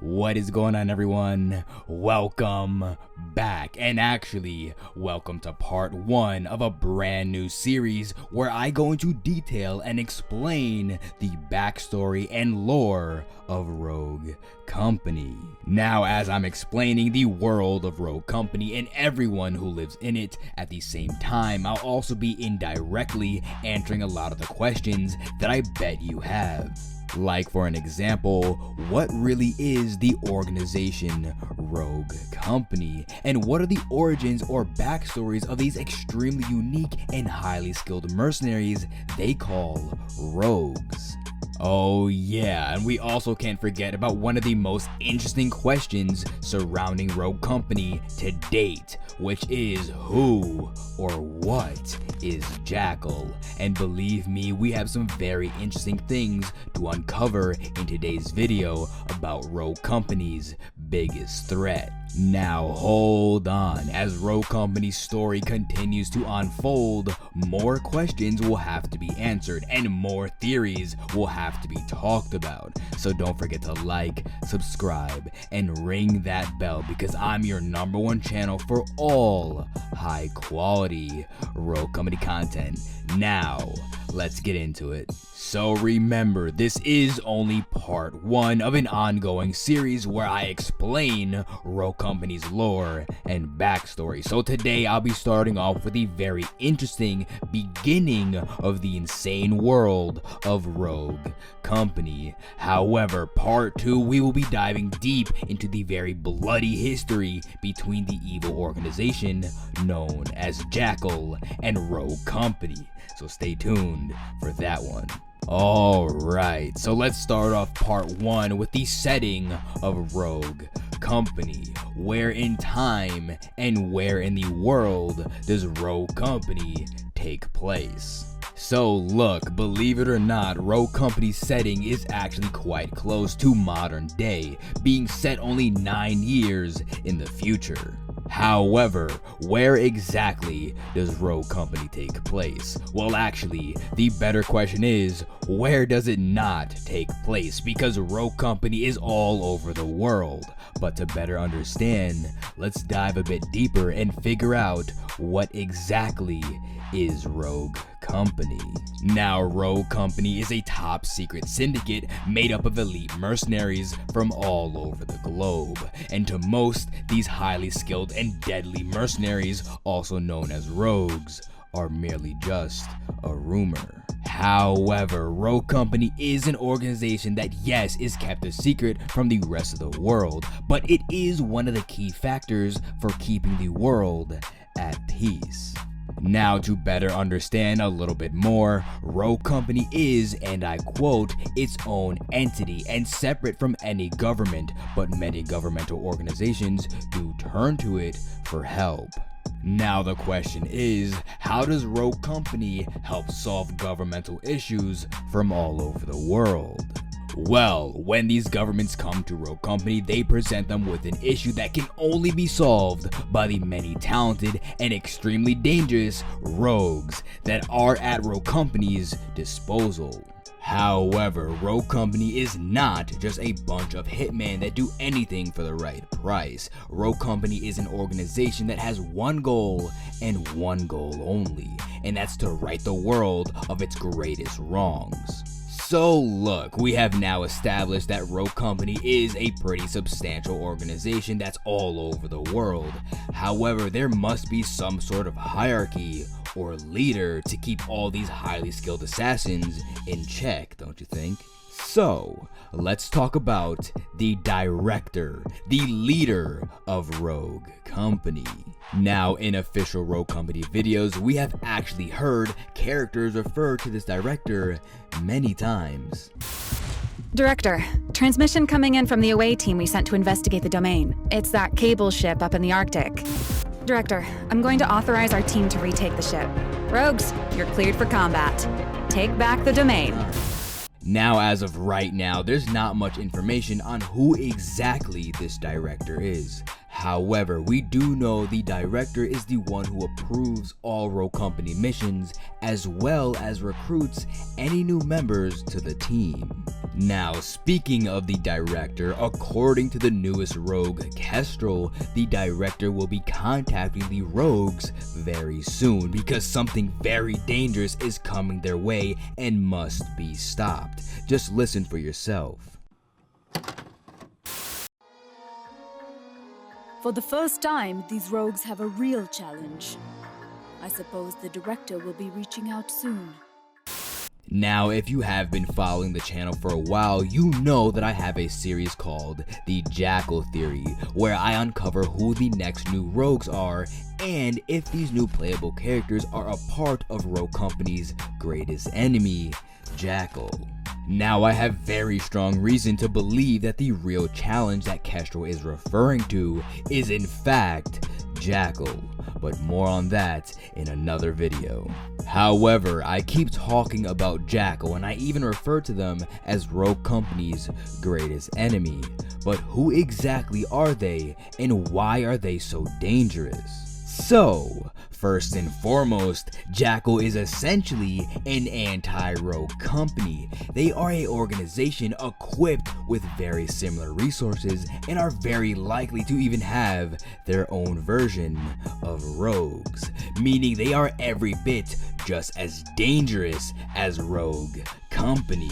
What is going on, everyone? Welcome back, and actually welcome to part 1 of a brand new series where I go into detail and explain the backstory and lore of Rogue Company. Now, as I'm explaining the world of Rogue Company and everyone who lives in it at the same time, I'll also be indirectly answering a lot of the questions that I bet you have. Like, for an example, what really is the organization Rogue Company? And what are the origins or backstories of these extremely unique and highly skilled mercenaries they call rogues? Oh yeah, and we also can't forget about one of the most interesting questions surrounding Rogue Company to date, which is who or what is Jackal? And believe me, we have some very interesting things to uncover in today's video about Rogue Company's biggest threat. Now hold on, as Rogue Company's story continues to unfold, more questions will have to be answered and more theories will have to be talked about. So don't forget to like, subscribe, and ring that bell because I'm your #1 channel for all high quality Rogue Company content. Now, let's get into it. So remember, this is only part 1 of an ongoing series where I explain Rogue Company's lore and backstory. So today I'll be starting off with the very interesting beginning of the insane world of Rogue Company. However, part 2 we will be diving deep into the very bloody history between the evil organization known as Jackal and Rogue Company. So stay tuned for that one. Alright, so let's start off part 1 with the setting of Rogue Company. Where in time and where in the world does Rogue Company take place? So look, believe it or not, Rogue Company's setting is actually quite close to modern day, being set only 9 years in the future. However, where exactly does Rogue Company take place? Well, actually, the better question is, where does it not take place? Because Rogue Company is all over the world. But to better understand, let's dive a bit deeper and figure out what exactly is Rogue Company. Now, Rogue Company is a top secret syndicate made up of elite mercenaries from all over the globe. And to most, these highly skilled and deadly mercenaries, also known as rogues, are merely just a rumor. However, Rogue Company is an organization that, yes, is kept a secret from the rest of the world, but it is one of the key factors for keeping the world at peace. Now, to better understand a little bit more, Rogue Company is, and I quote, its own entity and separate from any government, but many governmental organizations do turn to it for help. Now the question is, how does Rogue Company help solve governmental issues from all over the world? Well, when these governments come to Rogue Company, they present them with an issue that can only be solved by the many talented and extremely dangerous rogues that are at Rogue Company's disposal. However, Rogue Company is not just a bunch of hitmen that do anything for the right price. Rogue Company is an organization that has one goal and one goal only, and that's to right the world of its greatest wrongs. So look, we have now established that Rogue Company is a pretty substantial organization that's all over the world. However, there must be some sort of hierarchy or leader to keep all these highly skilled assassins in check, don't you think? So, let's talk about the director, the leader of Rogue Company. Now, in official Rogue Company videos, we have actually heard characters refer to this director many times. Director, transmission coming in from the away team we sent to investigate the domain. It's that cable ship up in the Arctic. Director, I'm going to authorize our team to retake the ship. Rogues, you're cleared for combat. Take back the domain. Now, as of right now, there's not much information on who exactly this director is. However, we do know the director is the one who approves all Rogue Company missions, as well as recruits any new members to the team. Now, speaking of the director, according to the newest Rogue, Kestrel, the director will be contacting the Rogues very soon because something very dangerous is coming their way and must be stopped. Just listen for yourself. For the first time, these rogues have a real challenge. I suppose the director will be reaching out soon. Now, if you have been following the channel for a while, you know that I have a series called the Jackal Theory, where I uncover who the next new rogues are and if these new playable characters are a part of Rogue Company's greatest enemy, Jackal. Now, I have very strong reason to believe that the real challenge that Kestrel is referring to is in fact Jackal, but more on that in another video. However, I keep talking about Jackal and I even refer to them as Rogue Company's greatest enemy, but who exactly are they and why are they so dangerous? So, first and foremost, Jackal is essentially an anti-Rogue company. They are an organization equipped with very similar resources and are very likely to even have their own version of rogues, meaning they are every bit just as dangerous as Rogue Company.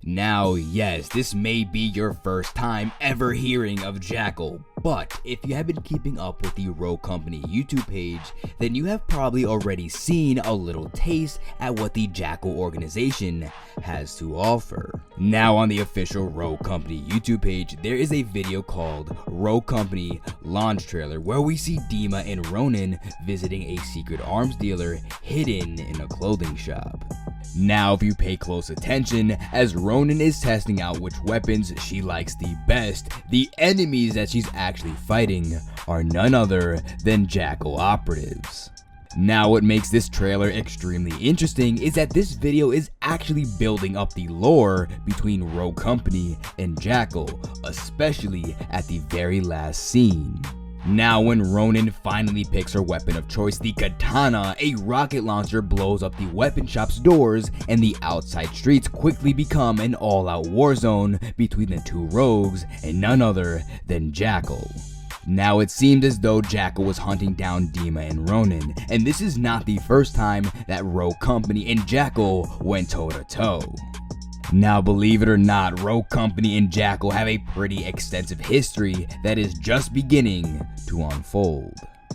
Now, yes, this may be your first time ever hearing of Jackal, but if you have been keeping up with the Rogue Company YouTube page, then you have probably already seen a little taste at what the Jackal organization has to offer. Now, on the official Rogue Company YouTube page, there is a video called Rogue Company Launch Trailer where we see Dima and Ronin visiting a secret arms dealer hidden in a clothing shop. Now, if you pay close attention, as Ronin is testing out which weapons she likes the best, the enemies that she's actually fighting are none other than Jackal operatives. Now, what makes this trailer extremely interesting is that this video is actually building up the lore between Rogue Company and Jackal, especially at the very last scene. Now, when Ronin finally picks her weapon of choice, the katana, a rocket launcher blows up the weapon shop's doors, and the outside streets quickly become an all-out war zone between the two rogues and none other than Jackal. Now, it seemed as though Jackal was hunting down Dima and Ronin, and this is not the first time that Rogue Company and Jackal went toe-to-toe. Now, believe it or not, Rogue Company and Jackal have a pretty extensive history that is just beginning to unfold.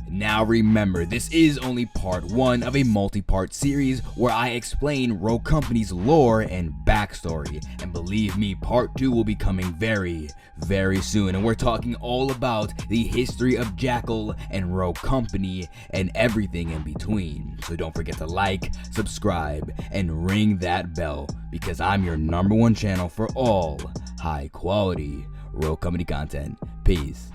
Now remember, this is only part 1 of a multi-part series where I explain Rogue Company's lore and backstory, and believe me, part 2 will be coming very, very soon, and we're talking all about the history of Jackal and Rogue Company and everything in between. So don't forget to like, subscribe, and ring that bell, because I'm your #1 channel for all high quality Rogue Company content. Peace.